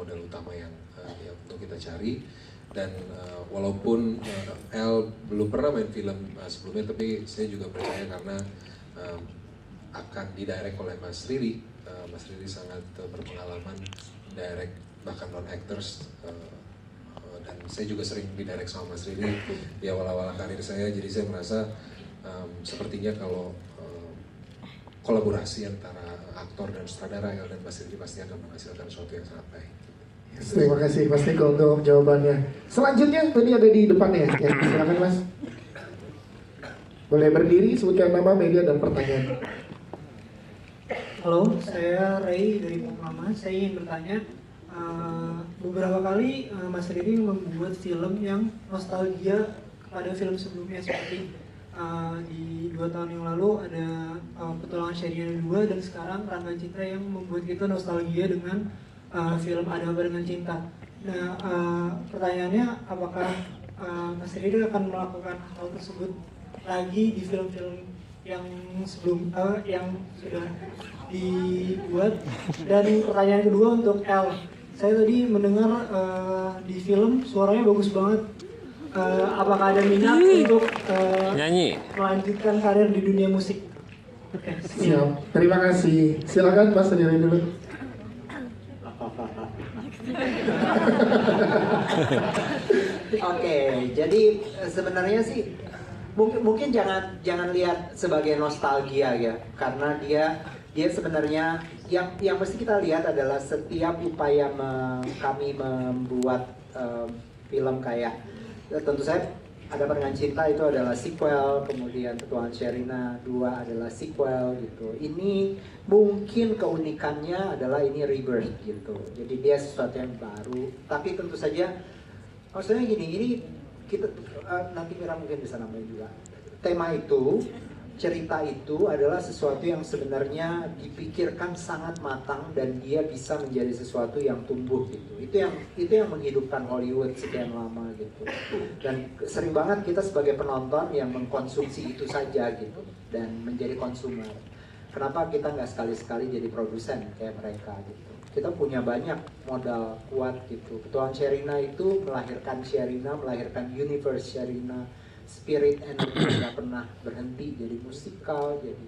modal utama yang untuk kita cari. Dan walaupun El belum pernah main film sebelumnya, tapi saya juga percaya karena akan didirect oleh Mas Riri. Mas Riri sangat berpengalaman direct bahkan non-actors, dan saya juga sering didirect sama Mas Riri di awal-awal karir saya. Jadi saya merasa sepertinya kalau kolaborasi antara aktor dan sutradara El dan Mas Riri pasti akan menghasilkan sesuatu yang sangat baik. Terima kasih Mas Niko untuk jawabannya. Selanjutnya tadi ada di depannya ya, silakan Mas. Boleh berdiri, sebutkan nama, media, dan pertanyaan. Halo, saya Ray dari Pongklama. Saya ingin bertanya, beberapa kali Mas Riri membuat film yang nostalgia kepada film sebelumnya, seperti di 2 tahun yang lalu ada Petualangan Sherina 2, dan sekarang Rangga Citra yang membuat kita nostalgia dengan film Ada Apa Dengan Cinta. Nah, pertanyaannya, apakah Mas Riri akan melakukan hal tersebut lagi di film-film yang sebelum yang sudah dibuat? Dan pertanyaan kedua untuk El, saya tadi mendengar di film suaranya bagus banget. Apakah ada minat untuk nyanyi melanjutkan karir di dunia musik? Oke, siap. Terima kasih. Silakan Mas sendiri dulu. Oke, jadi sebenarnya sih mungkin jangan lihat sebagai nostalgia ya, karena dia sebenarnya yang mesti kita lihat adalah setiap upaya kami membuat film kayak tentu saya Ada Apa Dengan Cinta itu adalah sequel, kemudian Petualangan Sherina 2 adalah sequel gitu. Ini mungkin keunikannya adalah ini rebirth gitu. Jadi dia sesuatu yang baru, tapi tentu saja maksudnya gini, ini kita nanti Mira mungkin bisa nambahin juga. Tema itu, cerita itu adalah sesuatu yang sebenarnya dipikirkan sangat matang dan dia bisa menjadi sesuatu yang tumbuh gitu. Itu yang menghidupkan Hollywood sekian lama gitu. Dan sering banget kita sebagai penonton yang mengkonsumsi itu saja gitu dan menjadi konsumer. Kenapa kita nggak sekali-sekali jadi produsen kayak mereka gitu? Kita punya banyak modal kuat gitu. Petualangan Sherina itu melahirkan Sherina, melahirkan universe Sherina. Spirit energi nggak pernah berhenti jadi musikal, jadi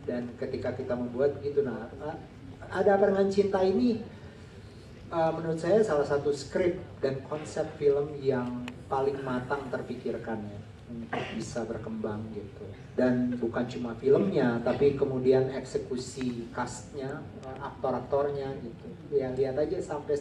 dan ketika kita membuat begitu, nah Ada Apa Dengan Cinta ini menurut saya salah satu skrip dan konsep film yang paling matang terpikirkan ya untuk bisa berkembang gitu. Dan bukan cuma filmnya, tapi kemudian eksekusi castnya, aktor-aktornya gitu. Ya lihat aja sampai